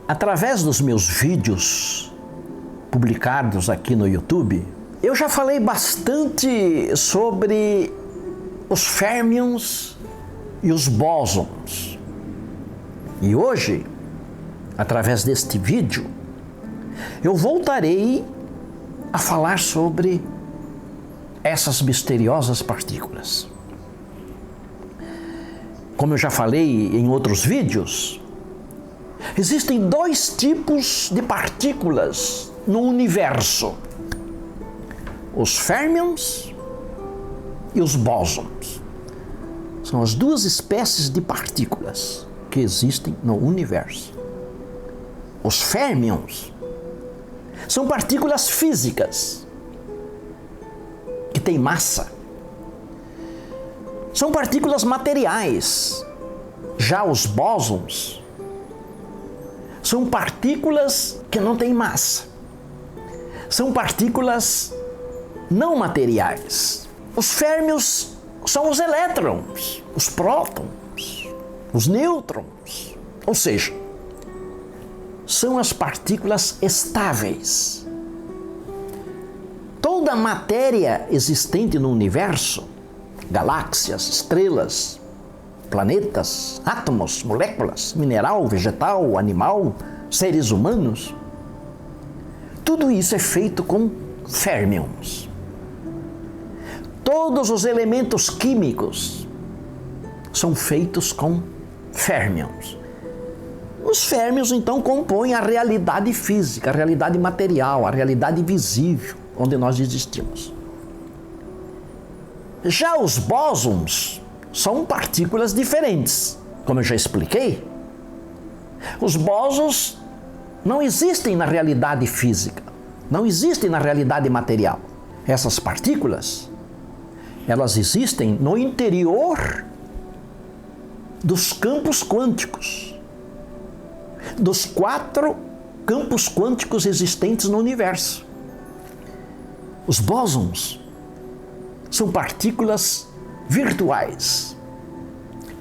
Através dos meus vídeos publicados aqui no YouTube, eu já falei bastante sobre os férmions e os bósons. E hoje, através deste vídeo, eu voltarei a falar sobre essas misteriosas partículas. Como eu já falei em outros vídeos, existem dois tipos de partículas no universo: os férmions e os bósons. São as duas espécies de partículas que existem no universo. Os férmions são partículas físicas que têm massa. São partículas materiais. Já os bósons são partículas que não têm massa. São partículas não materiais. Os férmions são os elétrons, os prótons, os nêutrons. Ou seja, são as partículas estáveis. Toda a matéria existente no universo, galáxias, estrelas, planetas, átomos, moléculas, mineral, vegetal, animal, seres humanos, tudo isso é feito com férmions. Todos os elementos químicos são feitos com férmions. Os férmions, então, compõem a realidade física, a realidade material, a realidade visível, onde nós existimos. Já os bósons são partículas diferentes. Como eu já expliquei, os bósons não existem na realidade física, não existem na realidade material. Essas partículas, elas existem no interior dos campos quânticos, dos 4 campos quânticos existentes no universo. Os bósons são partículas virtuais,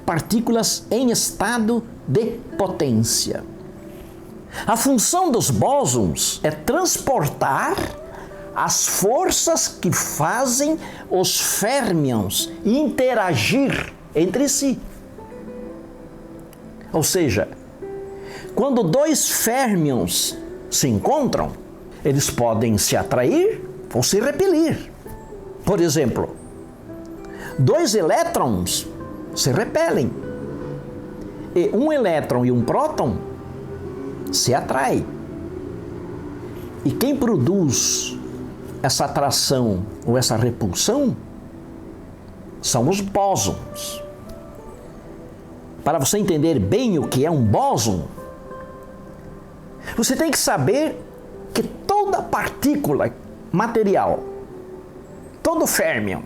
partículas em estado de potência. A função dos bósons é transportar as forças que fazem os férmions interagir entre si. Ou seja, quando dois férmions se encontram, eles podem se atrair ou se repelir. Por exemplo, dois elétrons se repelem e um elétron e um próton se atraem. E quem produz essa atração ou essa repulsão são os bósons. Para você entender bem o que é um bóson, você tem que saber que toda partícula material, todo férmion,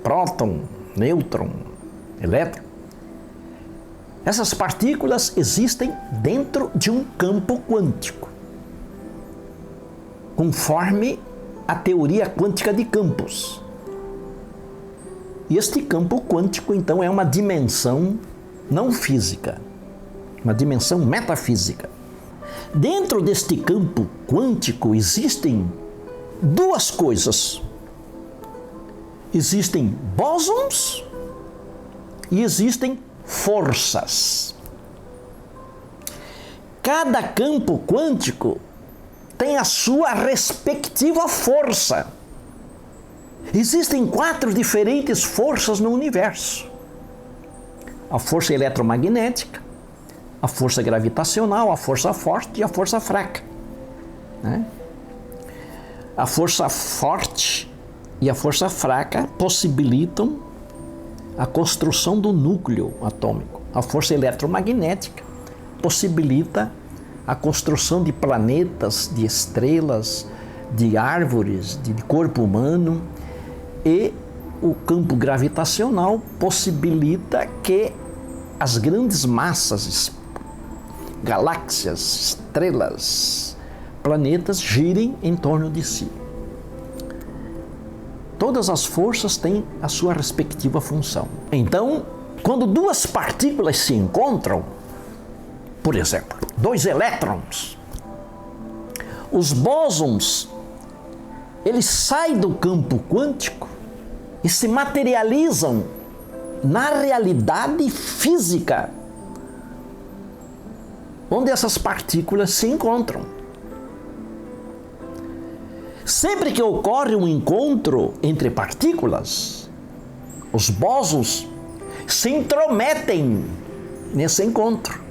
próton, nêutron, elétron, essas partículas existem dentro de um campo quântico, conforme a teoria quântica de campos. E este campo quântico, então, é uma dimensão não física, uma dimensão metafísica. Dentro deste campo quântico existem duas coisas. Existem bósons e existem forças. Cada campo quântico tem a sua respectiva força. Existem 4 diferentes forças no universo: a força eletromagnética, a força gravitacional, a força forte e a força fraca, né? A força forte e a força fraca possibilitam a construção do núcleo atômico. A força eletromagnética possibilita a construção de planetas, de estrelas, de árvores, de corpo humano, e o campo gravitacional possibilita que as grandes massas, galáxias, estrelas, planetas girem em torno de si. Todas as forças têm a sua respectiva função. Então, quando duas partículas se encontram, Por exemplo, 2 elétrons. Os bósons, eles saem do campo quântico e se materializam na realidade física, onde essas partículas se encontram. Sempre que ocorre um encontro entre partículas, os bósons se intrometem nesse encontro.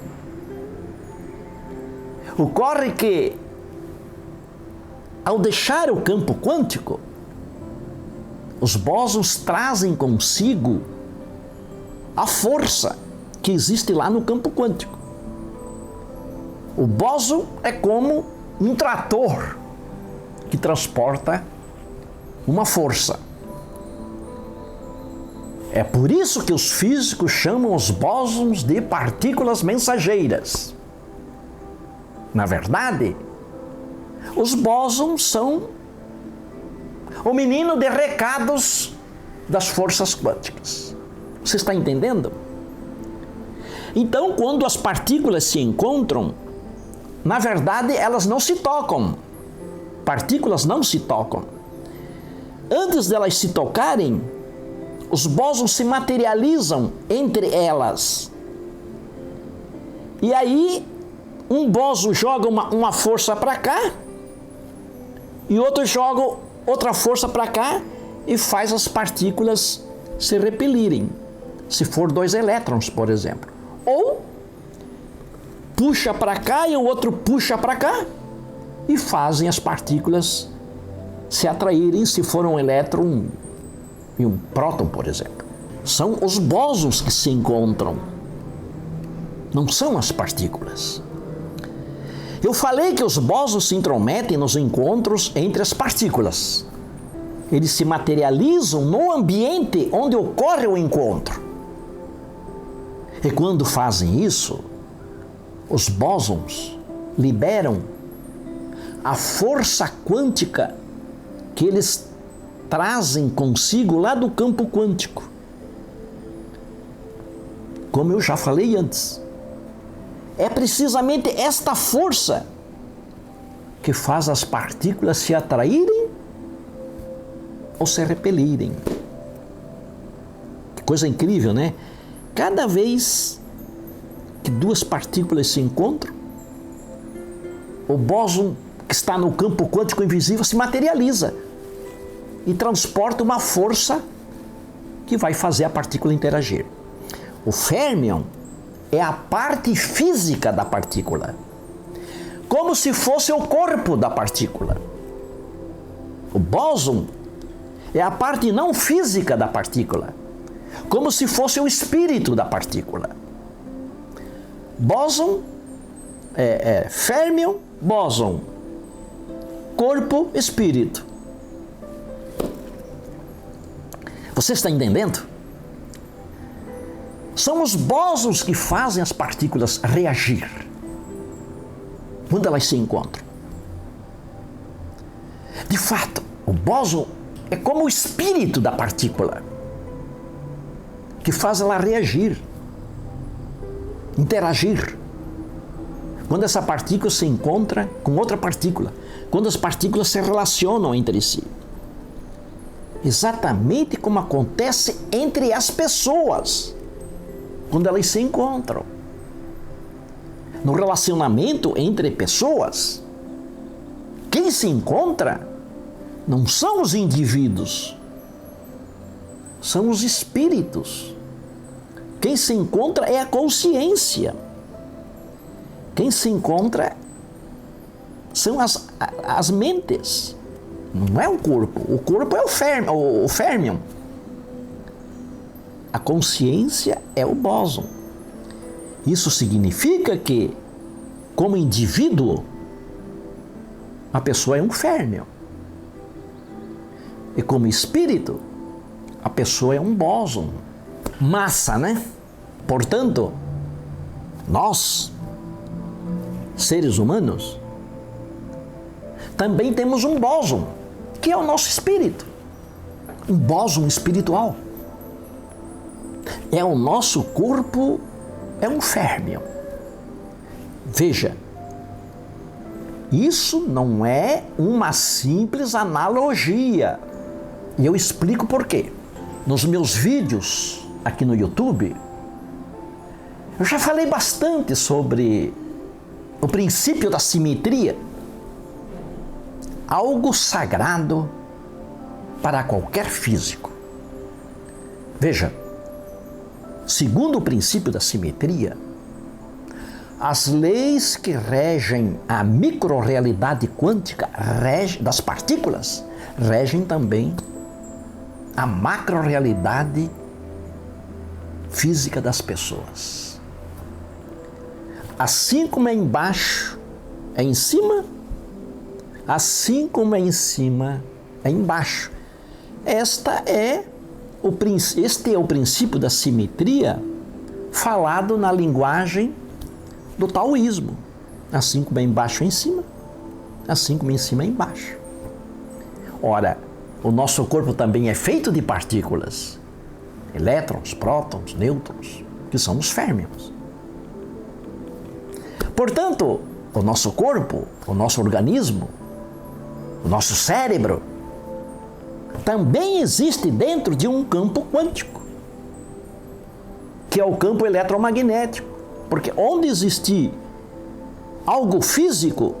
Ocorre que, ao deixar o campo quântico, os bósons trazem consigo a força que existe lá no campo quântico. O bóson é como um trator que transporta uma força. É por isso que os físicos chamam os bósons de partículas mensageiras. Na verdade, os bósons são o menino de recados das forças quânticas. Você está entendendo? Então, quando as partículas se encontram, na verdade, elas não se tocam. Partículas não se tocam. Antes delas se tocarem, os bósons se materializam entre elas. E aí, um bóson joga uma força para cá, e outro joga outra força para cá, e faz as partículas se repelirem. Se for 2 elétrons, por exemplo. Ou puxa para cá e o outro puxa para cá, e fazem as partículas se atraírem, se for um elétron e um próton, por exemplo. São os bósons que se encontram, não são as partículas. Eu falei que os bósons se intrometem nos encontros entre as partículas. Eles se materializam no ambiente onde ocorre o encontro. E quando fazem isso, os bósons liberam a força quântica que eles trazem consigo lá do campo quântico. Como eu já falei antes, é precisamente esta força que faz as partículas se atraírem ou se repelirem. Que coisa incrível, né? Cada vez que 2 partículas se encontram, o bóson que está no campo quântico invisível se materializa e transporta uma força que vai fazer a partícula interagir. O férmion é a parte física da partícula, como se fosse o corpo da partícula. O bóson é a parte não física da partícula, como se fosse o espírito da partícula. Bóson férmion, bóson, corpo, espírito. Você está entendendo? São os bósons que fazem as partículas reagir quando elas se encontram. De fato, o bóson é como o espírito da partícula, que faz ela reagir, interagir. Quando essa partícula se encontra com outra partícula, quando as partículas se relacionam entre si. Exatamente como acontece entre as pessoas, quando elas se encontram. No relacionamento entre pessoas, quem se encontra não são os indivíduos, são os espíritos. Quem se encontra é a consciência. Quem se encontra são as mentes, não é o corpo. O corpo é o férmion. A consciência é o bóson. Isso significa que, como indivíduo, a pessoa é um férmion. E como espírito, a pessoa é um bóson. Massa, né? Portanto, nós, seres humanos, também temos um bóson, que é o nosso espírito. Um bóson espiritual. O nosso corpo é um férmion. Veja, isso não é uma simples analogia. E eu explico por quê. Nos meus vídeos aqui no YouTube, eu já falei bastante sobre o princípio da simetria, algo sagrado para qualquer físico. Veja, segundo o princípio da simetria, as leis que regem a microrrealidade quântica das partículas regem também a macrorrealidade física das pessoas. Assim como é embaixo, é em cima, assim como é em cima, é embaixo. Este é o princípio da simetria falado na linguagem do taoísmo. Assim como é embaixo é em cima, assim como é em cima é embaixo. Ora, o nosso corpo também é feito de partículas, elétrons, prótons, nêutrons, que são os férmions. Portanto, o nosso corpo, o nosso organismo, o nosso cérebro, também existe dentro de um campo quântico, que é o campo eletromagnético. Porque onde existir algo físico,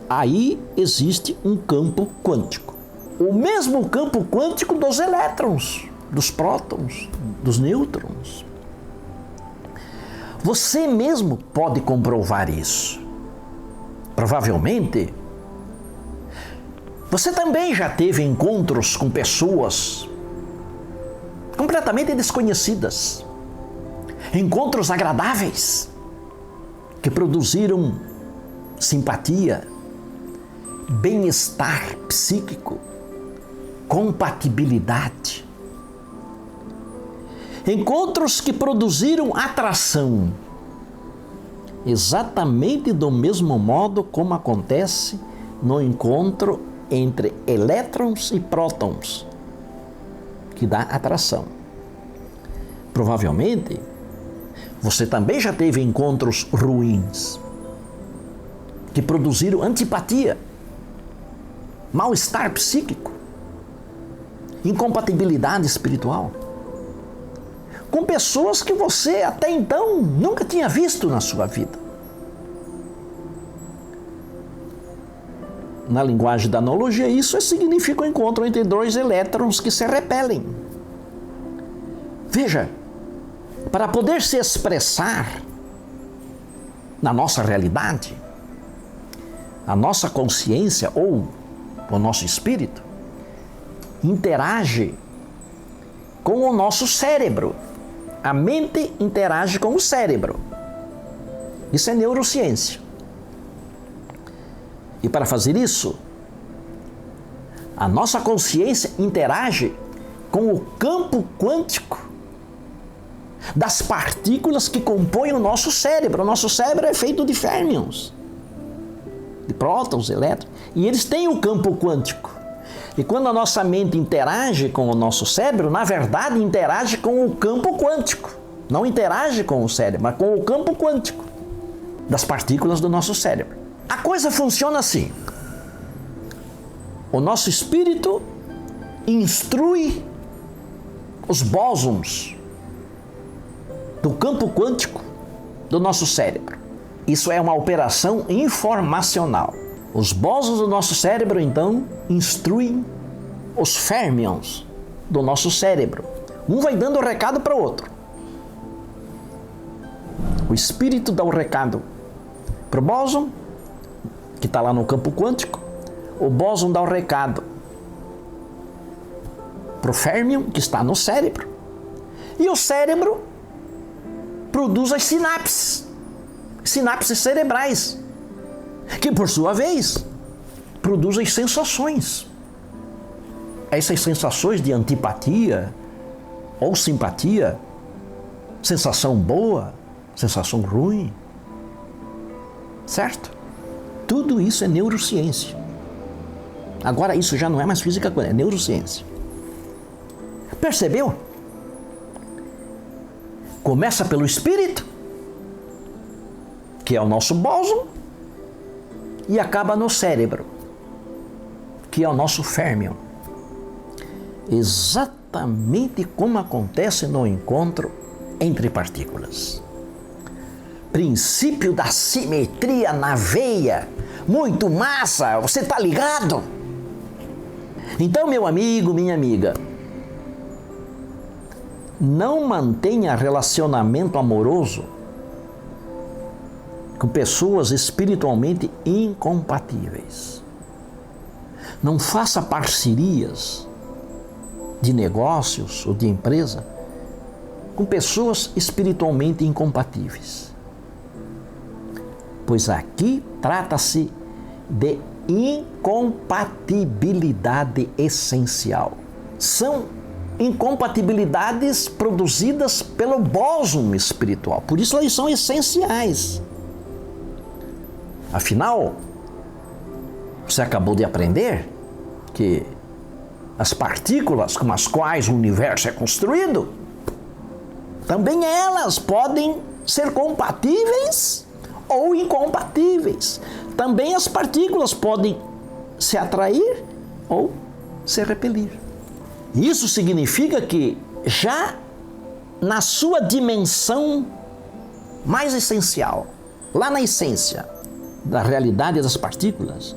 aí existe um campo quântico. O mesmo campo quântico dos elétrons, dos prótons, dos nêutrons. Você mesmo pode comprovar isso. Provavelmente, você também já teve encontros com pessoas completamente desconhecidas. Encontros agradáveis que produziram simpatia, bem-estar psíquico, compatibilidade. Encontros que produziram atração, exatamente do mesmo modo como acontece no encontro entre elétrons e prótons, que dá atração. Provavelmente, você também já teve encontros ruins, que produziram antipatia, mal-estar psíquico, incompatibilidade espiritual, com pessoas que você até então nunca tinha visto na sua vida. Na linguagem da analogia, isso significa o encontro entre dois elétrons que se repelem. Veja, para poder se expressar na nossa realidade, a nossa consciência ou o nosso espírito interage com o nosso cérebro. A mente interage com o cérebro. Isso é neurociência. E para fazer isso, a nossa consciência interage com o campo quântico das partículas que compõem o nosso cérebro. O nosso cérebro é feito de férmions, de prótons, elétrons, e eles têm o campo quântico. E quando a nossa mente interage com o nosso cérebro, na verdade interage com o campo quântico. Não interage com o cérebro, mas com o campo quântico das partículas do nosso cérebro. A coisa funciona assim. O nosso espírito instrui os bósons do campo quântico do nosso cérebro. Isso é uma operação informacional. Os bósons do nosso cérebro, então, instruem os férmions do nosso cérebro. Um vai dando o recado para o outro. O espírito dá o recado para o bóson, que está lá no campo quântico. O bóson dá o recado para o férmion, que está no cérebro. E o cérebro produz as sinapses cerebrais, que por sua vez produzem sensações. Essas sensações de antipatia ou simpatia, sensação boa, sensação ruim, certo? Tudo isso é neurociência. Agora isso já não é mais física quântica, é neurociência. Percebeu? Começa pelo espírito, que que é o nosso bóson, e acaba no cérebro, que é o nosso férmion. Exatamente como acontece no encontro entre partículas. Princípio da simetria na veia. Muito massa, você está ligado? Então, meu amigo, minha amiga, não mantenha relacionamento amoroso com pessoas espiritualmente incompatíveis. Não faça parcerias de negócios ou de empresa com pessoas espiritualmente incompatíveis. Pois aqui trata-se de incompatibilidade essencial. São incompatibilidades produzidas pelo bóson espiritual. Por isso elas são essenciais. Afinal, você acabou de aprender que as partículas com as quais o universo é construído, também elas podem ser compatíveis ou incompatíveis. Também as partículas podem se atrair ou se repelir. Isso significa que já na sua dimensão mais essencial, lá na essência da realidade das partículas,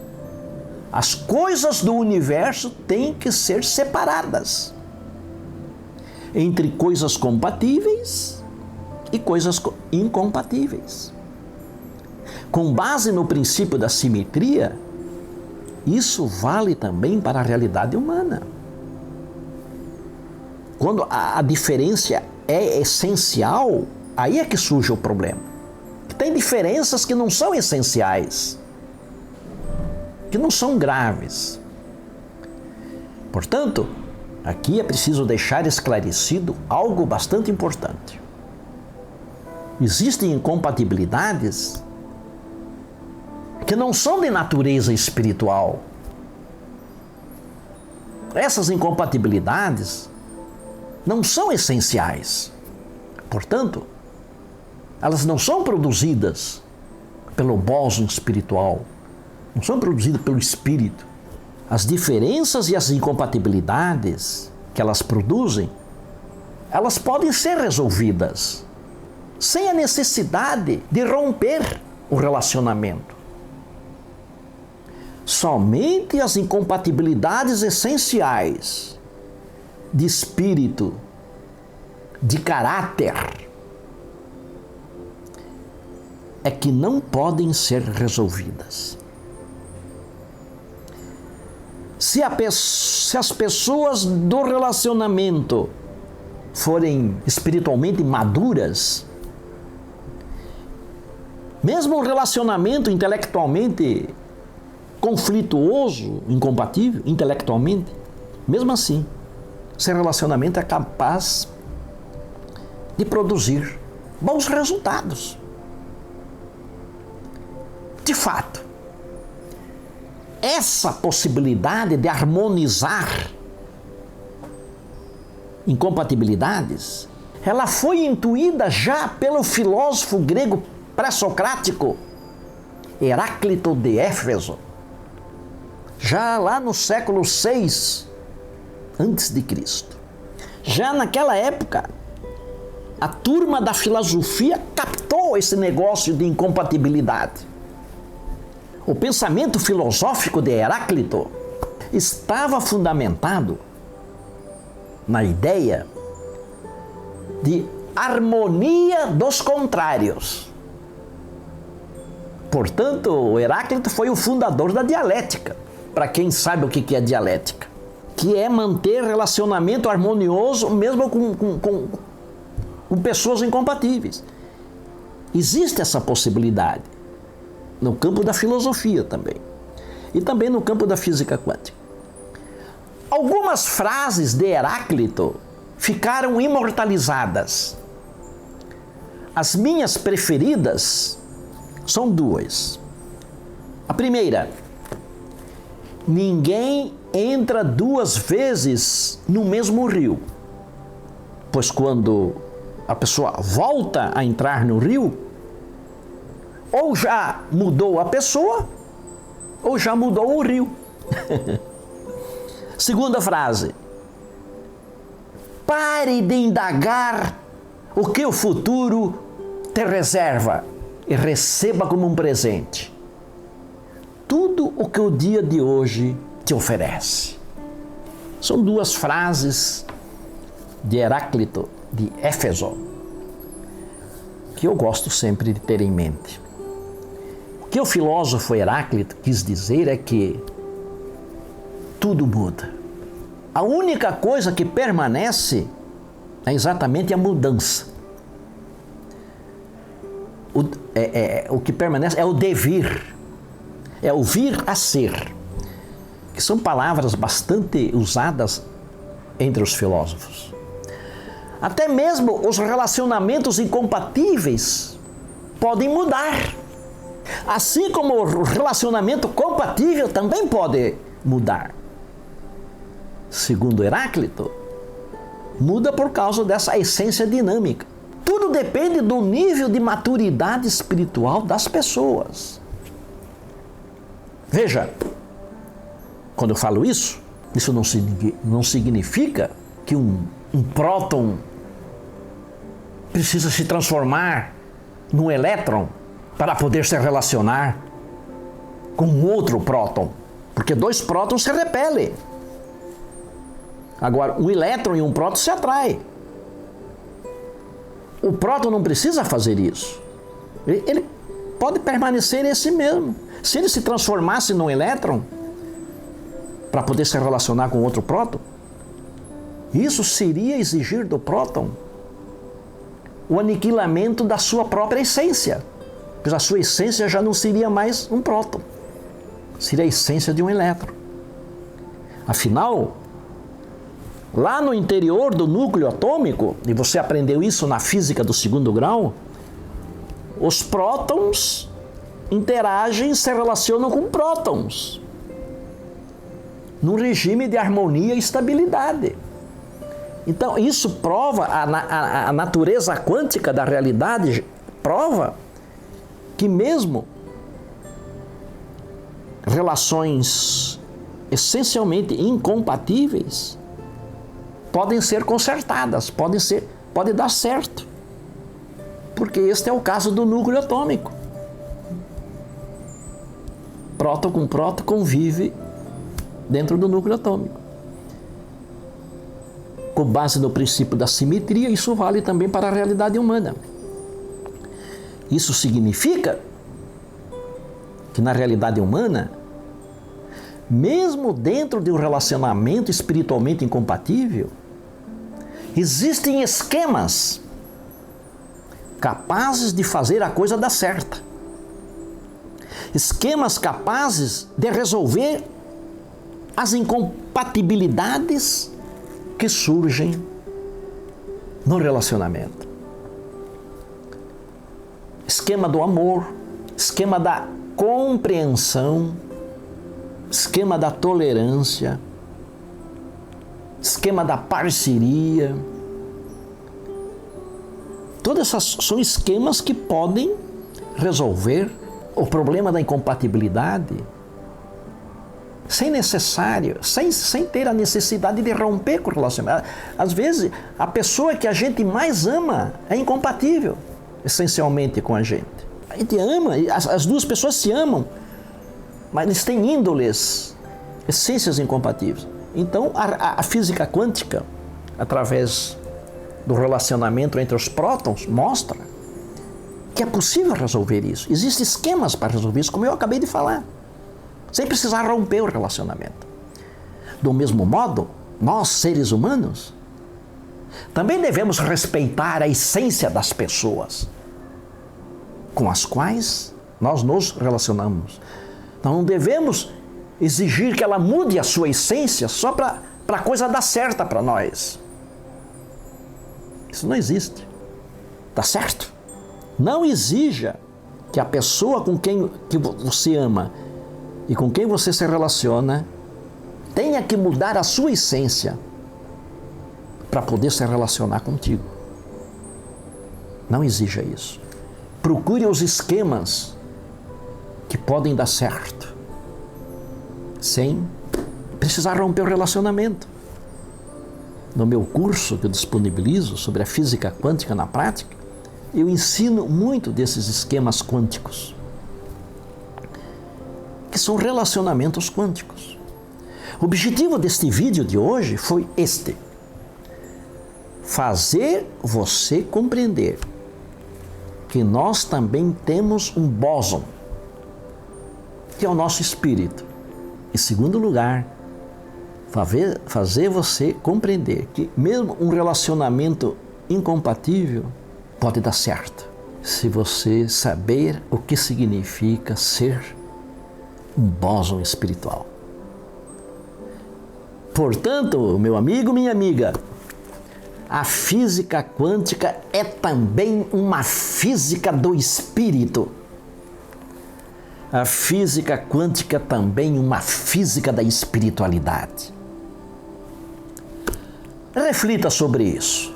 as coisas do universo têm que ser separadas entre coisas compatíveis e coisas incompatíveis. Com base no princípio da simetria, isso vale também para a realidade humana. Quando a diferença é essencial, aí é que surge o problema. Tem diferenças que não são essenciais, que não são graves. Portanto, aqui é preciso deixar esclarecido algo bastante importante. Existem incompatibilidades que não são de natureza espiritual. Essas incompatibilidades não são essenciais. Portanto, elas não são produzidas pelo bóson espiritual, não são produzidas pelo espírito. As diferenças e as incompatibilidades que elas produzem, elas podem ser resolvidas sem a necessidade de romper o relacionamento. Somente as incompatibilidades essenciais de espírito, de caráter, é que não podem ser resolvidas. Se as pessoas do relacionamento forem espiritualmente maduras, mesmo um relacionamento intelectualmente conflituoso, incompatível, intelectualmente, mesmo assim, esse relacionamento é capaz de produzir bons resultados. De fato, essa possibilidade de harmonizar incompatibilidades, ela foi intuída já pelo filósofo grego pré-socrático Heráclito de Éfeso, já lá no século VI a.C. Já naquela época, a turma da filosofia captou esse negócio de incompatibilidade. O pensamento filosófico de Heráclito estava fundamentado na ideia de harmonia dos contrários. Portanto, o Heráclito foi o fundador da dialética. Para quem sabe o que é dialética, que é manter relacionamento harmonioso mesmo com pessoas incompatíveis. Existe essa possibilidade no campo da filosofia também, e também no campo da física quântica. Algumas frases de Heráclito ficaram imortalizadas. As minhas preferidas são duas. A primeira: ninguém entra duas vezes no mesmo rio, pois quando a pessoa volta a entrar no rio, ou já mudou a pessoa, ou já mudou o rio. Segunda frase. Pare de indagar o que o futuro te reserva e receba como um presente tudo o que o dia de hoje te oferece. São duas frases de Heráclito de Éfeso que eu gosto sempre de ter em mente. O que o filósofo Heráclito quis dizer é que tudo muda. A única coisa que permanece é exatamente a mudança. O que permanece é o devir, é o vir a ser, que são palavras bastante usadas entre os filósofos. Até mesmo os relacionamentos incompatíveis podem mudar. Assim como o relacionamento compatível também pode mudar. Segundo Heráclito, muda por causa dessa essência dinâmica. Tudo depende do nível de maturidade espiritual das pessoas. Veja, quando eu falo isso não significa que um próton precisa se transformar num elétron para poder se relacionar com outro próton, porque dois prótons se repelem. Agora, um elétron e um próton se atraem. O próton não precisa fazer isso. Ele pode permanecer esse mesmo. Se ele se transformasse num elétron para poder se relacionar com outro próton, isso seria exigir do próton o aniquilamento da sua própria essência. Pois a sua essência já não seria mais um próton. Seria a essência de um elétron. Afinal, lá no interior do núcleo atômico, e você aprendeu isso na física do 2º grau, os prótons interagem e se relacionam com prótons, num regime de harmonia e estabilidade. Então, isso prova, a natureza quântica da realidade prova que mesmo relações essencialmente incompatíveis podem ser consertadas, pode dar certo. Porque este é o caso do núcleo atômico. Próton com próton convive dentro do núcleo atômico. Com base no princípio da simetria, isso vale também para a realidade humana. Isso significa que na realidade humana, mesmo dentro de um relacionamento espiritualmente incompatível, existem esquemas capazes de fazer a coisa dar certa. Esquemas capazes de resolver as incompatibilidades que surgem no relacionamento. Esquema do amor, esquema da compreensão, esquema da tolerância, esquema da parceria. Todas essas são esquemas que podem resolver o problema da incompatibilidade sem ter a necessidade de romper com o relacionamento. Às vezes, a pessoa que a gente mais ama é incompatível, essencialmente, com a gente. A gente ama, as duas pessoas se amam, mas eles têm índoles, essências incompatíveis. Então, a física quântica, através do relacionamento entre os prótons, mostra que é possível resolver isso. Existem esquemas para resolver isso, como eu acabei de falar, sem precisar romper o relacionamento. Do mesmo modo, nós, seres humanos, também devemos respeitar a essência das pessoas com as quais nós nos relacionamos. Nós não devemos exigir que ela mude a sua essência só para a coisa dar certa para nós. Isso não existe. Tá certo? Não exija que a pessoa com quem que você ama e com quem você se relaciona tenha que mudar a sua essência para poder se relacionar contigo. Não exija isso. Procure os esquemas que podem dar certo, sem precisar romper o relacionamento. No meu curso que eu disponibilizo sobre a física quântica na prática, eu ensino muito desses esquemas quânticos, que são relacionamentos quânticos. O objetivo deste vídeo de hoje foi este: fazer você compreender que nós também temos um bóson, que é o nosso espírito. Em segundo lugar, fazer você compreender que mesmo um relacionamento incompatível pode dar certo, se você saber o que significa ser um bóson espiritual. Portanto, meu amigo, minha amiga, a física quântica é também uma física do espírito. A física quântica é também uma física da espiritualidade. Reflita sobre isso.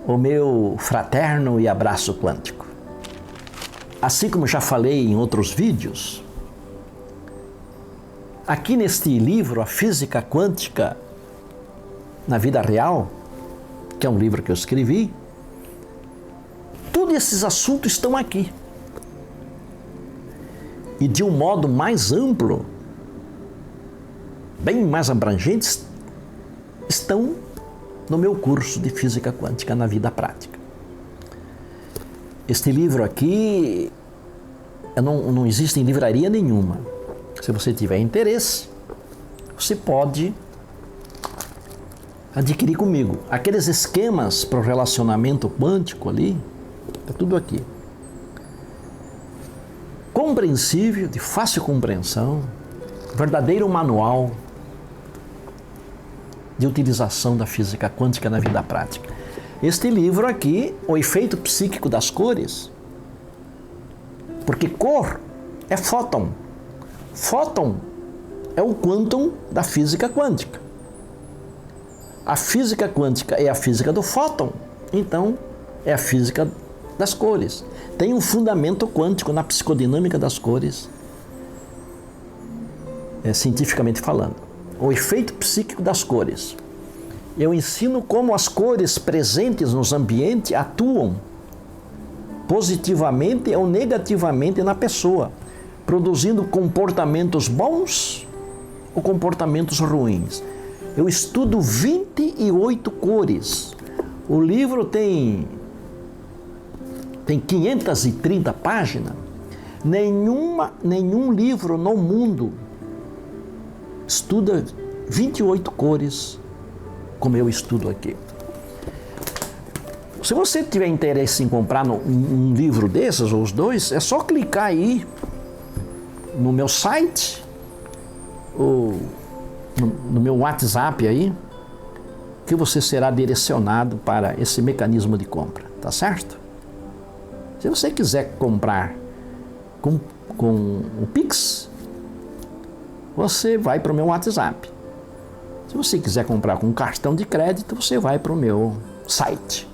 O meu fraterno e abraço quântico. Assim como já falei em outros vídeos, aqui neste livro, A Física Quântica na Vida Real, que é um livro que eu escrevi, todos esses assuntos estão aqui. E de um modo mais amplo, bem mais abrangentes, estão no meu curso de Física Quântica na Vida Prática. Este livro aqui não existe em livraria nenhuma. Se você tiver interesse, você pode adquirir comigo. Aqueles esquemas para o relacionamento quântico ali, está tudo aqui. Compreensível, de fácil compreensão, verdadeiro manual de utilização da física quântica na vida prática. Este livro aqui, O Efeito Psíquico das Cores, porque cor é fóton. Fóton é o quantum da física quântica. A física quântica é a física do fóton, então é a física das cores. Tem um fundamento quântico na psicodinâmica das cores, cientificamente falando. O efeito psíquico das cores. Eu ensino como as cores presentes nos ambientes atuam positivamente ou negativamente na pessoa, produzindo comportamentos bons ou comportamentos ruins. Eu estudo 28 cores. O livro tem 530 páginas. Nenhum livro no mundo estuda 28 cores como eu estudo aqui. Se você tiver interesse em comprar um livro desses, ou os dois, é só clicar aí no meu site, ou no meu WhatsApp aí, que você será direcionado para esse mecanismo de compra, tá certo? Se você quiser comprar com o Pix, você vai para o meu WhatsApp. Se você quiser comprar com cartão de crédito, você vai para o meu site.